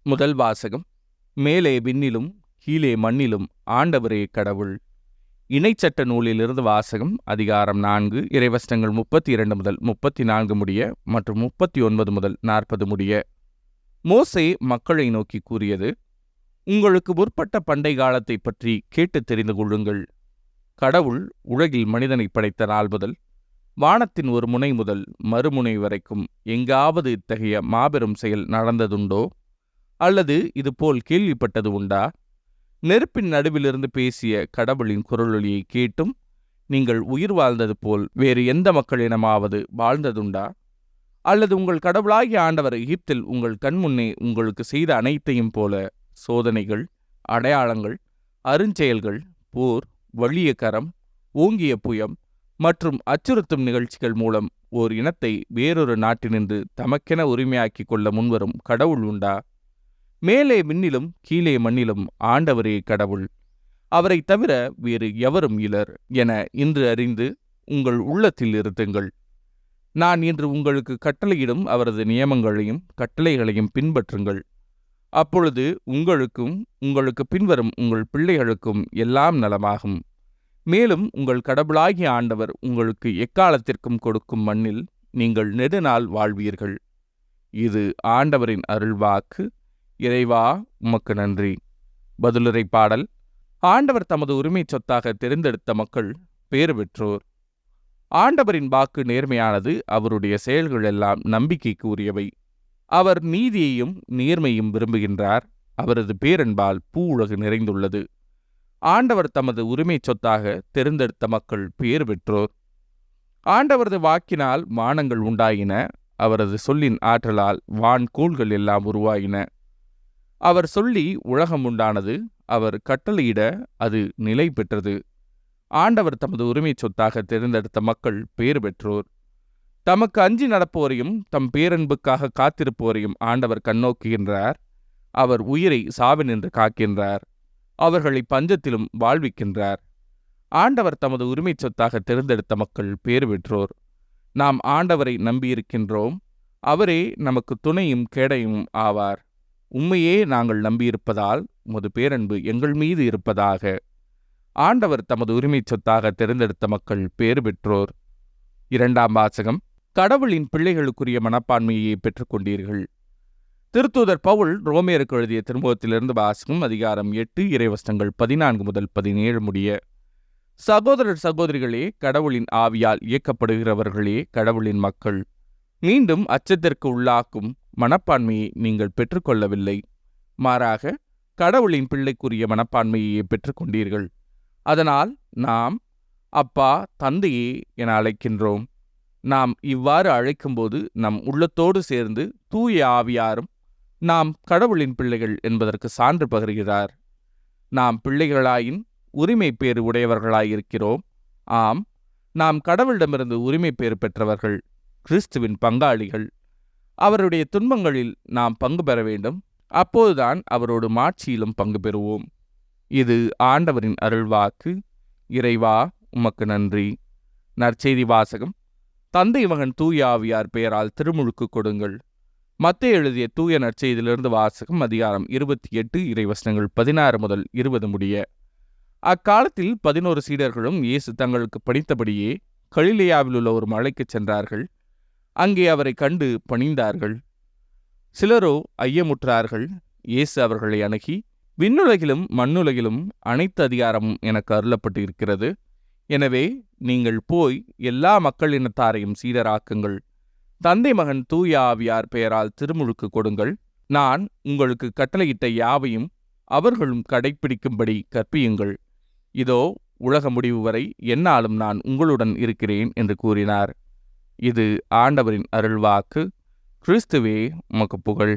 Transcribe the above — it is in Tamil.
முதல் வாசகம். மேலே விண்ணிலும் கீழே மண்ணிலும் ஆண்டவரே கடவுள். இணைச்சட்ட நூலிலிருந்து வாசகம். அதிகாரம் 4, இறைவசனங்கள் 32 முதல் 34 முடிய மற்றும் 39 முதல் 40 முடிய. மோசே மக்களை நோக்கி கூறியது: உங்களுக்கு முற்பட்ட பண்டை காலத்தை பற்றி கேட்டு தெரிந்து கொள்ளுங்கள். கடவுள் உலகில் மனிதனை படைத்த நாள் முதல் வானத்தின் ஒரு முனை முதல் மறுமுனை வரைக்கும் எங்காவது இத்தகைய மாபெரும் செயல் நடந்ததுண்டோ? அல்லது இதுபோல் கேள்விப்பட்டது உண்டா? நெருப்பின் நடுவிலிருந்து பேசிய கடவுளின் குரலொலியை கேட்டும் நீங்கள் உயிர் வாழ்ந்தது போல் வேறு எந்த மக்களினமாவது வாழ்ந்ததுண்டா? அல்லது உங்கள் கடவுளாகிய ஆண்டவர் எகிப்தில் உங்கள் கண்முன்னே உங்களுக்கு செய்த அனைத்தையும் போல சோதனைகள், அடையாளங்கள், அருஞ்செயல்கள், போர், வலிய கரம், ஓங்கிய புயம் மற்றும் அச்சுறுத்தும் நிகழ்ச்சிகள் மூலம் ஓர் இனத்தை வேறொரு நாட்டினின்று தமக்கென உரிமையாக்கிக் கொள்ள முன்வரும் கடவுள் உண்டா? மேலே விண்ணிலும் கீழே மண்ணிலும் ஆண்டவரே கடவுள். அவரை தவிர வேறு எவரும் இலர் என இன்று அறிந்து உங்கள் உள்ளத்தில் இருத்துங்கள். நான் இன்று உங்களுக்கு கட்டளையிடும் அவரது நியமங்களையும் கட்டளைகளையும் பின்பற்றுங்கள். அப்பொழுது உங்களுக்கும் உங்களுக்கு பின்வரும் உங்கள் பிள்ளைகளுக்கும் எல்லாம் நலமாகும். மேலும் உங்கள் கடவுளாகிய ஆண்டவர் உங்களுக்கு எக்காலத்திற்கும் கொடுக்கும் மண்ணில் நீங்கள் நெடுநாள் வாழ்வீர்கள். இது ஆண்டவரின் அருள்வாக்கு. இறைவா, உமக்கு நன்றி. பதிலுரை பாடல். ஆண்டவர் தமது உரிமை சொத்தாக தெரிந்தெடுத்த மக்கள் பேறு பெற்றோர். ஆண்டவரின் வாக்கு நேர்மையானது, அவருடைய செயல்கள் எல்லாம் நம்பிக்கைக்கு உரியவை. அவர் நீதியையும் நேர்மையும் விரும்புகின்றார். அவரது பேரன்பால் பூ உலகு நிறைந்துள்ளது. ஆண்டவர் தமது உரிமை சொத்தாக தெரிந்தெடுத்த மக்கள் பேறு பெற்றோர். ஆண்டவரது வாக்கினால் வானங்கள் உண்டாயின. அவரது சொல்லின் ஆற்றலால் வான்கோள்கள் எல்லாம் உருவாயின. அவர் சொல்லி உலகம் உண்டானது. அவர் கட்டளையிட அது நிலை பெற்றது. ஆண்டவர் தமது உரிமை சொத்தாக தேர்ந்தெடுத்த மக்கள் பேறு பெற்றோர். தமக்கு அஞ்சி நடப்போரையும் தம் பேரன்புக்காக காத்திருப்போரையும் ஆண்டவர் கண்ணோக்குகின்றார். அவர் உயிரை சாவினின்று காக்கின்றார். அவர்களை பஞ்சத்திலும் வாழ்விக்கின்றார். ஆண்டவர் தமது உரிமை சொத்தாக தேர்ந்தெடுத்த மக்கள் பேறு பெற்றோர். நாம் ஆண்டவரை நம்பியிருக்கின்றோம். அவரே நமக்கு துணையும் கேடையும் ஆவார். உம்மையே நாங்கள் நம்பியிருப்பதால் உமது பேரன்பு எங்கள் மீது இருப்பதாக. ஆண்டவர் தமது உரிமை சொத்தாக தேர்ந்தெடுத்த மக்கள் பேறு பெற்றோர். இரண்டாம் வாசகம். கடவுளின் பிள்ளைகளுக்குரிய மனப்பான்மையை பெற்றுக்கொண்டீர்கள். திருத்தூதர் பவுல் ரோமேருக்கு எழுதிய திருமுகத்திலிருந்து வாசகம். அதிகாரம் 8, இறைவசனங்கள் 14 முதல் 17 முடிய. சகோதரர் சகோதரிகளே, கடவுளின் ஆவியால் இயக்கப்படுகிறவர்களே கடவுளின் மக்கள். மீண்டும் அச்சத்திற்கு உள்ளாக்கும் மனப்பான்மையை நீங்கள் பெற்றுக்கொள்ளவில்லை. மாறாக கடவுளின் பிள்ளைக்குரிய மனப்பான்மையை பெற்றுக்கொண்டீர்கள். அதனால் நாம் அப்பா, தந்தையே என அழைக்கின்றோம். நாம் இவ்வாறு அழைக்கும்போது நம் உள்ளத்தோடு சேர்ந்து தூய ஆவியாரும் நாம் கடவுளின் பிள்ளைகள் என்பதற்கு சான்று பகர்கிறார். நாம் பிள்ளைகளாயின் உரிமை பேறு உடையவர்களாயிருக்கிறோம். ஆம், நாம் கடவுளிடமிருந்து உரிமை பேறு பெற்றவர்கள், கிறிஸ்துவின் பங்காளிகள். அவருடைய துன்பங்களில் நாம் பங்கு பெற வேண்டும். அப்போதுதான் அவரோடு மாட்சியிலும் பங்கு பெறுவோம். இது ஆண்டவரின் அருள்வாக்கு. இறைவா, உமக்கு நன்றி. நற்செய்தி வாசகம். தந்தை, மகன், தூய ஆவியார் பெயரால் திருமுழுக்கு கொடுங்கள். மத்தேயு எழுதிய தூய நற்செய்தியிலிருந்து வாசகம். அதிகாரம் 28, இறைவசனங்கள் 16 முதல் 20 முடிய. அக்காலத்தில் 11 சீடர்களும் இயேசு தங்களுக்கு படித்தபடியே கலிலேயாவில் உள்ள ஒரு மலைக்குச் சென்றார்கள். அங்கே அவரை கண்டு பணிந்தார்கள். சிலரோ ஐயமுற்றார்கள். இயேசு அவர்களை அணுகி, விண்ணுலகிலும் மண்ணுலகிலும் அனைத்து அதிகாரமும் எனக்கு அருளப்பட்டு இருக்கிறது. எனவே நீங்கள் போய் எல்லா மக்களினத்தாரையும் சீடராக்குங்கள். தந்தை, மகன், தூய ஆவியார் பெயரால் திருமுழுக்கு கொடுங்கள். நான் உங்களுக்கு கட்டளையிட்ட யாவையும் அவர்களும் கடைப்பிடிக்கும்படி கற்பியுங்கள். இதோ, உலக முடிவு வரை எந்நாளும் நான் உங்களுடன் இருக்கிறேன் என்று கூறினார். இது ஆண்டவரின் அருள்வாக்கு. கிறிஸ்துவே, உமக்கு புகழ்.